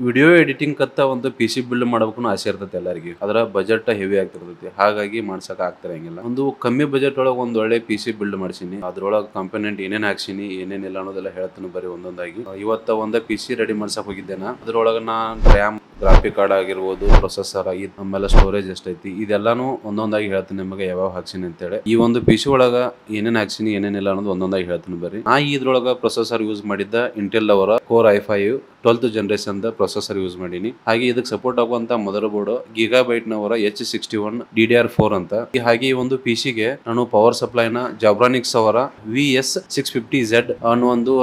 Video editing ಕತ್ತ ಒಂದು P C build ಮಾಡಬೇಕು ಆಸೆ ಇರ್ತೈತೆ ಎಲ್ಲರಿಗೆ. ಅದರ ಬಜೆಟ್ ಹೆವಿ ಆಗ್ತಿರ್ತೈತಿ, ಹಾಗಾಗಿ ಮಾಡ್ಸಕ್ ಆಗ್ತಿರಂಗಿಲ್ಲ. ಒಂದು ಕಮ್ಮಿ ಬಜೆಟ್ ಒಳಗೆ ಒಂದು ಒಳ್ಳೆ ಪಿ ಸಿ ಬಿಲ್ಡ್ ಮಾಡ್ಸಿನಿ. ಅದ್ರೊಳಗೆ ಕಂಪೋನೆಂಟ್ ಏನೇನ್ ಹಾಕ್ಸಿನಿ ಏನೇನಿಲ್ಲ ಅನ್ನೋದೆಲ್ಲ ಹೇಳ್ತೀನಿ ಬರೀ ಒಂದೊಂದಾಗಿ. ಇವತ್ತ ಒಂದ ಪಿ ಸಿ ರೆಡಿ ಮಾಡ್ಸಕ್ ಹೋಗಿದ್ದೇನೆ. ಅದ್ರೊಳಗ ನಾನ್ ರ್ಯಾಮ್, ಗ್ರಾಫಿಕ್ ಕಾರ್ಡ್ ಆಗಿರ್ಬೋದು, ಪ್ರೊಸೆಸರ್ ಆಗಿ, ಆಮೇಲೆ ಸ್ಟೋರೇಜ್ ಎಷ್ಟೈತಿ ಇದೆಲ್ಲಾನು ಒಂದೊಂದಾಗಿ ಹೇಳ್ತೀನಿ ನಿಮಗೆ ಯಾವ ಹಾಕ್ಸಿನಿ ಅಂತೇಳಿ. ಈ ಒಂದು ಪಿ ಸಿ ಒಳಗ ಏನೇನ್ ಹಾಕ್ಸಿನಿ ಏನೇನಿಲ್ಲ ಅನ್ನೋದು ಒಂದೊಂದಾಗಿ ಹೇಳ್ತೀನಿ ಬರ್ರಿ. ನಾ ಇದ್ರೊಳಗ ಪ್ರೊಸೆಸರ್ ಯೂಸ್ ಮಾಡಿದ್ದ ಇಂಟೆಲ್ ಅವರ core i5 12th generation processor use ಮಾಡೀನಿ. ಹಾಗೆ ಇದಕ್ಕೆ ಸಪೋರ್ಟ್ ಆಗುವಂತ mother board gigabyte ನವರ H61 DDR4 ಅಂತ. ಹಾಗೆ ಈ ಒಂದು PC ಗೆ ನಾನು ಪವರ್ ಸಪ್ಲೈ ನ ಜಬ್ರಾನಿಕ್ಸ್ ಅವರ VS650Z ಅನ್ನೋ ಒಂದು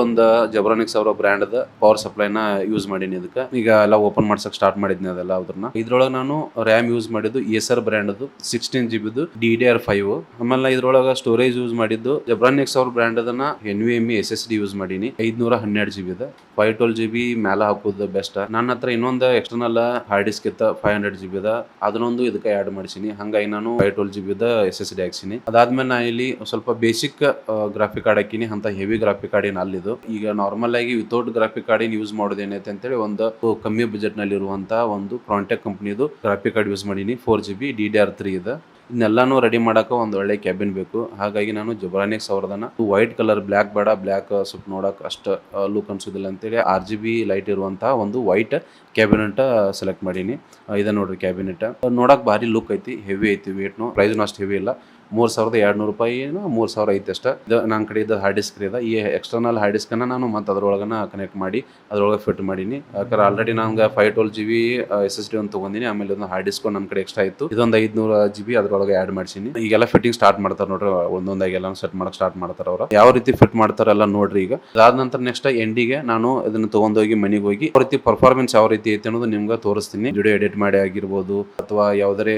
ಜಬ್ರಾನಿಕ್ಸ್ ಅವರ ಬ್ರ್ಯಾಂಡ್ ದ ಪವರ್ ಸಪ್ಲೈ ನ ಯೂಸ್ ಮಾಡೀನಿ. ಇದಕ್ಕೆ ಈಗ ಎಲ್ಲ ಓಪನ್ ಮಾಡ್ಸಕ್ ಸ್ಟಾರ್ಟ್ ಮಾಡಿದ್ನಿ ಅದೆಲ್ಲ. ಅದ್ರನ್ನ ಇದ್ರೊಳಗೆ ನಾನು ರ್ಯಾಮ್ ಯೂಸ್ ಮಾಡಿದ್ದು ಏಸರ್ ಬ್ರ್ಯಾಂಡ್ 16GB DDR5. ಆಮೇಲೆ ಇದ್ರೊಳಗ ಸ್ಟೋರೇಜ್ ಯೂಸ್ ಮಾಡಿದ್ದು ಜಬ್ರಾನಿಕ್ಸ್ ಅವ್ರ ಬ್ರ್ಯಾಂಡ್ ಅದನ್ನ NVMe SSD ಯೂಸ್ ಮಾಡೀನಿ 512GB 512GB ಮ್ಯಾಲ ಹಾಕೋದು ಬೆಸ್ಟ್. ನನ್ನ ಹತ್ರ ಇನ್ನೊಂದು ಎಕ್ಸ್ಟರ್ನಲ್ ಹಾರ್ಡ್ ಡಿಸ್ಕ್ ಇತ್ತ 500GB ಅದನ್ನೊಂದು ಇದಕ್ಕೆ ಆಡ್ ಮಾಡಿಸಿನಿ. ಹಂಗಾಗಿ ನಾನು 512GB SSD ಹಾಕ್ಸಿನಿ. ಅದಾದ್ಮೇಲೆ ನಾ ಇಲ್ಲಿ ಸ್ವಲ್ಪ ಬೇಸಿಕ್ ಗ್ರಾಫಿಕ್ ಕಾರ್ಡ್ ಹಾಕಿನಿ. ಅಂತ ಹೆವಿ ಗ್ರಾಫಿಕ್ ಕಾರ್ಡ್ ಏನ್ ಅಲ್ಲಿದು. ಈಗ ನಾರ್ಮಲ್ ಆಗಿ ವಿತೌಟ್ ಗ್ರಾಫಿಕ್ ಕಾರ್ಡ್ ಯೂಸ್ ಮಾಡೋದು ಏನೈತೆ ಅಂತೇಳಿ ಒಂದು ಕಮ್ಮಿ ಬಜೆಟ್ ನಲ್ಲಿ ಇರುವಂತ ಒಂದು ಪ್ರಾಂಟೆಕ್ ಕಂಪನಿದು ಗ್ರಾಫಿಕ್ ಕಾರ್ಡ್ ಯೂಸ್ ಮಾಡೀನಿ. 4GB DDR3 ಇದೆ. ಇದನ್ನೆಲ್ಲಾನು ರೆಡಿ ಮಾಡಕ ಒಂದು ಒಳ್ಳೆ ಕ್ಯಾಬಿನ್ ಬೇಕು. ಹಾಗಾಗಿ ನಾನು ಜಬ್ರಾನಿಕ್ಸ್ ಅವ್ರದನ್ನ ವೈಟ್ ಕಲರ್, ಬ್ಲ್ಯಾಕ್ ಬೇಡ, ಬ್ಲ್ಯಾಕ್ ಸ್ವಲ್ಪ ನೋಡಕ್ ಅಷ್ಟ ಲುಕ್ ಅನ್ಸೋದಿಲ್ಲ ಅಂತೇಳಿ RGB ಲೈಟ್ ಇರುವಂತಹ ಒಂದು ವೈಟ್ ಕ್ಯಾಬಿನೆಟ್ ಸೆಲೆಕ್ಟ್ ಮಾಡೀನಿ. ಇದೆ ನೋಡ್ರಿ ಕ್ಯಾಬಿನೆಟ್. ನೋಡಕ್ ಭಾರಿ ಲುಕ್ ಐತಿ, ಹೆವಿ ಐತಿ, ವೇಟ್ನು ಪ್ರೈಸ್ನು ಅಷ್ಟು ಹೆವಿ ಇಲ್ಲ. 3200 ರೂಪಾಯಿ 3000 ಐತಿ ಅಷ್ಟ. ನನ್ನ ಕಡೆ ಇದ್ದ ಹಾರ್ಡ್ ಡಿಸ್ಕ್ ಇದೆ. ಈ ಎಕ್ಸ್ಟರ್ನಲ್ ಹಾರ್ಡ್ ಡಿಸ್ಕ್ ಅನ್ನ ನಾನು ಮತ್ತೆ ಅದ್ರೊಳಗನ ಕನೆಕ್ಟ್ ಮಾಡಿ ಅದ್ರೊಳಗೆ ಫಿಟ್ ಮಾಡೀನಿ. ಯಾಕಂದ್ರೆ ಆಲ್ರೆಡಿ ನಂಗೆ 512GB SSD ಒಂದು ತಗೊಂಡಿನಿ. ಆಮೇಲೆ ಒಂದು ಹಾರ್ಡ್ ಡಿಸ್ಕ್ ನನ್ನ ಕಡೆ ಎಕ್ಸ್ಟ್ರಾ ಇತ್ತು. ಇದೊಂದು 500GB ಅದ್ರೊಳಗೆ ಆಡ್ ಮಾಡ್ಸಿನಿ. ಈಗೆಲ್ಲ ಫಿಟ್ಟಿಂಗ್ ಸ್ಟಾರ್ಟ್ ಮಾಡ್ತಾರೆ ನೋಡ್ರಿ, ಒಂದೊಂದಾಗಿ ಎಲ್ಲ ಸೆಟ್ ಮಾಡಕ್ ಸ್ಟಾರ್ಟ್ ಮಾಡ್ತಾರ ಅವ್ರು. ಯಾವ ರೀತಿ ಫಿಟ್ ಮಾಡ್ತಾರಲ್ಲ ನೋಡ್ರಿ. ಈಗ ಅದಾದ ನಂತರ ನೆಕ್ಸ್ಟ್ ಎಂಡಿಗೆ ನಾನು ಇದನ್ನ ತಗೊಂಡೋಗಿ ಮನೆಗೆ ಹೋಗಿ ಯಾವ ರೀತಿ ಪರ್ಫಾರ್ಮೆನ್ಸ್ ಯಾವ ರೀತಿ ಐತಿ ಅನ್ನೋದು ನಿಮ್ಗೆ ತೋರಿಸ್ತೀನಿ. ವಿಡಿಯೋ ಎಡಿಟ್ ಮಾಡಿ ಆಗಿರ್ಬೋದು ಅಥವಾ ಯಾವ್ದಾರೆ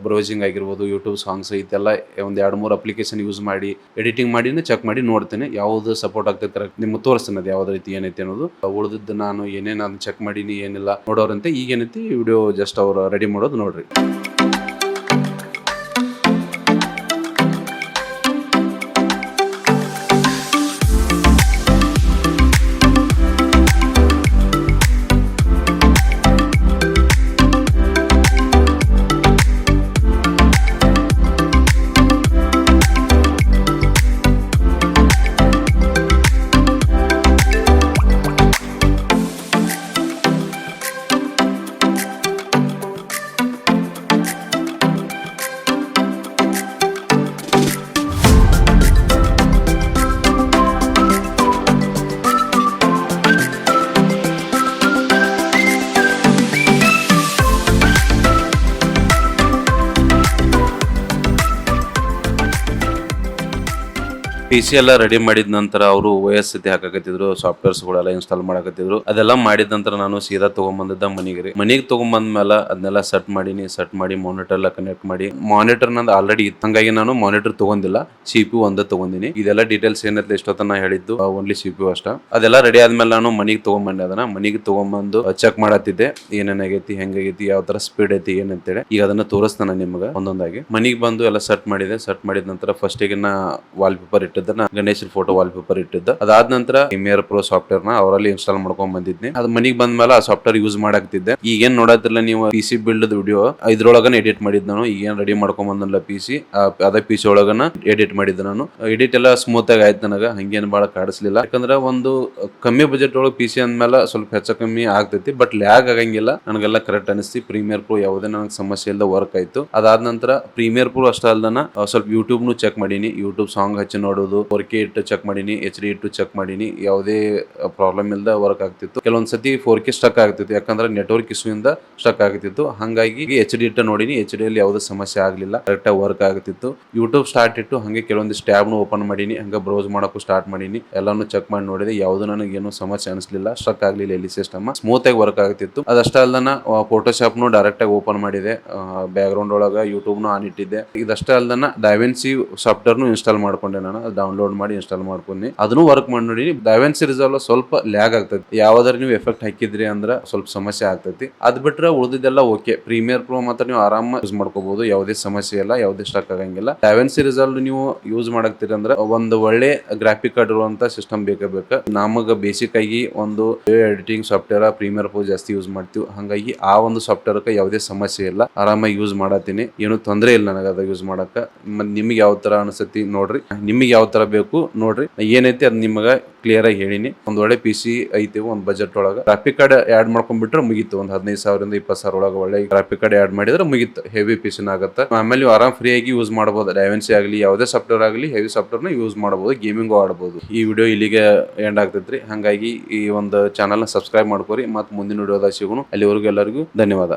ಬ್ರೌಸಿಂಗ್ ಆಗಿರ್ಬೋದು, ಯೂಟ್ಯೂಬ್ ಸಾಂಗ್ಸ್ ಇದೆಲ್ಲ ಒಂದ್ 2-3 ಅಪ್ಲಿಕೇಶನ್ ಯೂಸ್ ಮಾಡಿ ಎಡಿಟಿಂಗ್ ಮಾಡಿ ಚೆಕ್ ಮಾಡಿ ನೋಡ್ತೇನೆ ಯಾವ್ದು ಸಪೋರ್ಟ್ ಆಗ್ತೈತೆ ಕರೆಕ್ಟ್ ನಿಮ್ಗೆ ತೋರಿಸ್ತೇನೆ. ಅದು ಯಾವ್ದು ರೀತಿ ಏನೈತಿ ಅನ್ನೋದು. ಉಳಿದಿದ್ದು ನಾನು ಏನೇನು ಚೆಕ್ ಮಾಡೀನಿ ಏನಿಲ್ಲ ನೋಡೋರಂತೆ. ಈಗ ಏನೈತಿ ವಿಡಿಯೋ ಜಸ್ಟ್ ಅವ್ರು ರೆಡಿ ಮಾಡೋದು ನೋಡ್ರಿ. PC ಎಲ್ಲ ರೆಡಿ ಮಾಡಿದ ನಂತರ ಅವರು OS ಹಾಕಕತ್ತಿದ್ರು, ಸಾಫ್ಟ್ವೇರ್ಸ್ಗಳೆಲ್ಲ ಇನ್ಸ್ಟಾಲ್ ಮಾಡಕತ್ತಿದ್ರು. ಅದೆಲ್ಲ ಮಾಡಿದ ನಂತರ ನಾನು ಸೀದಾ ತಗೊಂಡ್ಬಂದಿದ್ದ ಮನೆಗೆ ತಗೊಂಡ್ಬಂದ್ಮೇಲೆ ಅದನ್ನೆಲ್ಲ ಸೆಟ್ ಮಾಡಿ ಮಾನಿಟರ್ ಎಲ್ಲ ಕನೆಕ್ಟ್ ಮಾಡಿ. ಮಾನಿಟರ್ ನಂದು ಆಲ್ರೆಡಿ ಇತ್ತು, ಹಂಗಾಗಿ ನಾನು ಮಾನಿಟರ್ ತಗೊಂಡಿಲ್ಲ, CPU ಒಂದೇ ತಗೊಂಡಿನಿ. ಇದೆಲ್ಲ ಡೀಟೇಲ್ಸ್ ಏನೈತೆ ಇಷ್ಟೊತ್ತನ ಹೇಳಿದ್ದು ಓನ್ಲಿ CPU ಅಷ್ಟ. ಅದೆಲ್ಲ ರೆಡಿ ಆದ್ಮೇಲೆ ನಾನು ಮನೆಗೆ ತಗೊಂಡ್ಬಂದೆ. ಅದನ್ನ ಮನೆಗೆ ತಗೊಂಡ್ಬಂದು ಚೆಕ್ ಮಾಡತ್ತಿದ್ದೆ ಏನೇನಾಗೈತಿ, ಹೆಂಗಾಗೈತಿ, ಯಾವ ತರ ಸ್ಪೀಡ್ ಐತಿ ಏನಂತೇಳಿ. ಈಗ ಅದನ್ನ ತೋರಿಸ್ತಾನೆ ನಿಮ್ಗೆ ಒಂದೊಂದಾಗಿ. ಮನೆಗೆ ಬಂದು ಎಲ್ಲ ಸೆಟ್ ಮಾಡಿದ ನಂತರ ಫಸ್ಟ್ ಈಗ wall paper Ganesh photo wall paper ಇಟ್ಟಿದ್ದ. ಅದಾದ ನಂತರ ಪ್ರೀಮಿಯರ್ ಪ್ರೋ ಸಾಫ್ಟ್ವೇರ್ ನ ಅವರಲ್ಲಿ ಇನ್ಸ್ಟಾಲ್ ಮಾಡ್ಕೊಂಡ್ ಬಂದಿದ್ನಿ. ಅದ್ ಮನಿಗ್ ಬಂದ್ಮೇಲೆ ಆ ಸಾಫ್ಟ್ವೇರ್ ಯೂಸ್ ಮಾಡಾಕ್ತಿದ್ದೆ. ಈಗೇನ್ ನೋಡತ್ತಿಲ್ಲ ನೀವು PC ಬಿಲ್ಡ್ ವಿಡಿಯೋ ಇದ್ರೊಳಗನ ಎಡಿಟ್ ಮಾಡಿದ್ ನಾನು. ಈಗೇನ್ ರೆಡಿ ಮಾಡ್ಕೊಂಡ್ ಬಂದಲ್ಲ PC, ಅದೇ PC ಒಳಗನ ಎಡಿಟ್ ಮಾಡಿದ್ದೆ ನಾನು. ಎಡಿಟ್ ಎಲ್ಲ ಸ್ಮೂತ್ ಆಗಿ ಆಯ್ತು ನನಗ, ಹಂಗೇನ್ ಬಾಳ ಕಾಡಿಸ್ಲಿಲ್ಲ. ಯಾಕಂದ್ರೆ ಒಂದು ಕಮ್ಮಿ ಬಜೆಟ್ ಒಳಗೆ PC ಅಂದ್ಮೇಲೆ ಸ್ವಲ್ಪ ಹೆಚ್ಚು ಕಮ್ಮಿ ಆಗ್ತೈತಿ, ಬಟ್ ಲ್ಯಾಗ್ ಆಗಂಗಿಲ್ಲ. ನನಗೆಲ್ಲ ಕರೆಕ್ಟ್ ಅನಿಸ್ತಿ. ಪ್ರೀಮಿಯರ್ ಪ್ರೋ ಯಾವುದೇ ನನಗೆ ಸಮಸ್ಯೆ ಇಲ್ಲದ ವರ್ಕ್ ಆಯ್ತು. ಅದಾದ ನಂತರ ಪ್ರೀಮಿಯರ್ ಪ್ರೋ ಅಷ್ಟ ಅಲ್ದನ ಸ್ವಲ್ಪ ಯೂಟ್ಯೂಬ್ ನು ಚೆಕ್ ಮಾಡೀನಿ. ಯೂಟ್ಯೂಬ್ ಸಾಂಗ್ ಹಚ್ಚಿ ನೋಡೋದು, 4K ಇಟ್ಟು ಚೆಕ್ ಮಾಡೀನಿ, HD ಇಟ್ಟು ಚೆಕ್ ಮಾಡೀನಿ. ಯಾವುದೇ ಪ್ರಾಬ್ಲಮ್ ಇಲ್ಲದ ವರ್ಕ್ ಆಗ್ತಿತ್ತು. ಕೆಲವೊಂದ್ಸತಿ 4K ಸ್ಟಕ್ ಆಗ್ತಿತ್ತು, ಯಾಕಂದ್ರೆ ನೆಟ್ವರ್ಕ್ ಇಶ್ಯೂ ಇಂದ ಸ್ಟಕ್ ಆಗ್ತಿತ್ತು. ಹಂಗಾಗಿ HD ಇಟ್ಟು ನೋಡಿನಿ, HD ಅಲ್ಲಿ ಯಾವುದೇ ಸಮಸ್ಯೆ ಆಗ್ಲಿಲ್ಲ, ಕರೆಕ್ಟ್ ಆಗಿ ವರ್ಕ್ ಆಗ್ತಿತ್ತು. ಯೂಟ್ಯೂಬ್ ಸ್ಟಾರ್ಟ್ ಇಟ್ಟು ಹಂಗೆ ಕೆಲವೊಂದಿಷ್ಟು ಟ್ಯಾಬ್ ನು ಓಪನ್ ಮಾಡೀನಿ, ಹಂಗ ಬ್ರೌಸ್ ಮಾಡಕ್ಕೂ ಸ್ಟಾರ್ಟ್ ಮಾಡೀನಿ. ಎಲ್ಲಾನು ಚೆಕ್ ಮಾಡಿ ನೋಡಿದೆ, ಯಾವ್ದು ನನಗೆ ಏನು ಸಮಸ್ಯೆ ಅನಿಸ್ಲಿಲ್ಲ, ಸ್ಟಕ್ ಆಗ್ಲಿಲ್ಲ. ಎಲ್ಲಿ ಸಿಸ್ಟಮ್ ಸ್ಮೂತ್ ಆಗಿ ವರ್ಕ್ ಆಗ್ತಿತ್ತು. ಅದಷ್ಟ ಅಲ್ದನ ಫೋಟೋಶಾಪ್ ನು ಡೈರೆಕ್ಟ್ ಆಗಿ ಓಪನ್ ಮಾಡಿದೆ. ಬ್ಯಾಕ್ ಗ್ರೌಂಡ್ ಒಳಗ ಯೂಟ್ಯೂಬ್ ನು ಆನ್ ಇಟ್ಟಿದ್ದೆ. ಇದಷ್ಟ ಅಲ್ದನ ಡೈವೆನ್ಸಿ ಸಾಫ್ಟ್ವೇರ್ ನು ಇನ್ಸ್ಟಾಲ್ ಮಾಡ್ಕೊಂಡೆ ನಾನು. ಡೌನ್ಲೋಡ್ ಮಾಡಿ ಇನ್ಸ್ಟಾಲ್ ಮಾಡ್ಕೊಂಡು ಅದನ್ನು ವರ್ಕ್ ಮಾಡಿ ನೋಡಿ. DaVinci Resolve ಸ್ವಲ್ಪ ಲ್ಯಾಗ್ ಆಗ್ತೈತಿ. ಯಾವ್ದಾರ ನೀವು ಎಫೆಕ್ಟ್ ಹಾಕಿದ್ರಿ ಅಂದ್ರ ಸ್ವಲ್ಪ ಸಮಸ್ಯೆ ಆಗ್ತೈತಿ. ಅದ್ ಬಿಟ್ರೆ ಉಳಿದಿದ್ದೆಲ್ಲ ಓಕೆ. ಪ್ರೀಮಿಯರ್ ಪ್ರೋ ಮಾತ್ರ ನೀವು ಆರಾಮ ಯೂಸ್ ಮಾಡ್ಕೋಬಹುದು. ಯಾವುದೇ ಸಮಸ್ಯೆ ಇಲ್ಲ, ಯಾವುದೇ ಸ್ಟಕ್ ಆಗಂಗಿಲ್ಲ. DaVinci Resolve ನೀವು ಯೂಸ್ ಮಾಡಕ್ತೀರಿ ಅಂದ್ರೆ ಒಂದು ಒಳ್ಳೆ ಗ್ರಾಫಿಕ್ ಕಾರ್ಡ್ ಇರುವಂತ ಸಿಸ್ಟಮ್ ಬೇಕೇ ಬೇಕು. ನಮಗ ಬೇಸಿಕ್ ಆಗಿ ಒಂದು ಎಡಿಟಿಂಗ್ ಸಾಫ್ಟ್ವೇರ್ ಪ್ರೀಮಿಯರ್ ಪ್ರೋ ಜಾಸ್ತಿ ಯೂಸ್ ಮಾಡ್ತೀವಿ. ಹಂಗಾಗಿ ಆ ಒಂದು ಸಾಫ್ಟ್ವೇರ್ ಯಾವುದೇ ಸಮಸ್ಯೆ ಇಲ್ಲ, ಆರಾಮಾಗಿ ಯೂಸ್ ಮಾಡತ್ತೀನಿ. ಏನು ತೊಂದರೆ ಇಲ್ಲ ನನಗೆ ಅದ ಯೂಸ್ ಮಾಡಕ. ನಿಮ್ಗೆ ಯಾವ ತರ ಅನ್ಸತಿ ನೋಡ್ರಿ, ನಿಮಗೆ ಯಾವ ತರ ಬೇಕು ನೋಡ್ರಿ. ಏನೈತಿ ಅದ್ ನಿಮಗ ಕ್ಲಿಯರ್ ಆಗಿ ಹೇಳಿನಿ. ಒಂದ್ ಒಳ್ಳೆ PC ಐತಿ ಒಂದ್ ಬಜೆಟ್ ಒಳಗ. ಗ್ರಾಫಿಕ್ ಕಾರ್ಡ್ ಆಡ್ ಮಾಡ್ಕೊಂಡ್ಬಿಟ್ರೆ ಮುಗೀತು. ಒಂದ್ 15,000 20,000 ಒಳಗ ಒಳ್ಳೆ ಗ್ರಾಫಿಕ್ ಕಾರ್ಡ್ ಆಡ್ ಮಾಡಿದ್ರೆ ಮುಗೀತು. ಹೆವಿ PC ಆಗತ್ತೆ. ಆಮೇಲೆ ನೀವು ಆರಾಮ್ ಫ್ರೀ ಆಗಿ ಯೂಸ್ ಮಾಡಬಹುದು. DaVinci ಆಗಲಿ ಯಾವುದೇ ಸಾಫ್ಟ್ವೇರ್ ಆಗಲಿ ಹೆವಿ ಸಾಫ್ಟ್ವೇರ್ ನ ಯೂಸ್ ಮಾಡಬಹುದು. ಗೇಮಿಂಗ್ ಆಡಬಹುದು. ಈ ವಿಡಿಯೋ ಇಲ್ಲಿಗೆ ಎಂಡ್ ಆಗ್ತೈತ್ರಿ. ಹಂಗಾಗಿ ಈ ಒಂದು ಚಾನಲ್ ನ ಸಬ್ಸ್ಕ್ರೈಬ್ ಮಾಡ್ಕೋರಿ. ಮತ್ ಮುಂದಿನ ವಿಡಿಯೋದಾಗ ಸಿಗೋಣ. ಅಲ್ಲಿವರೆಗೂ ಎಲ್ಲರಿಗೂ ಧನ್ಯವಾದ.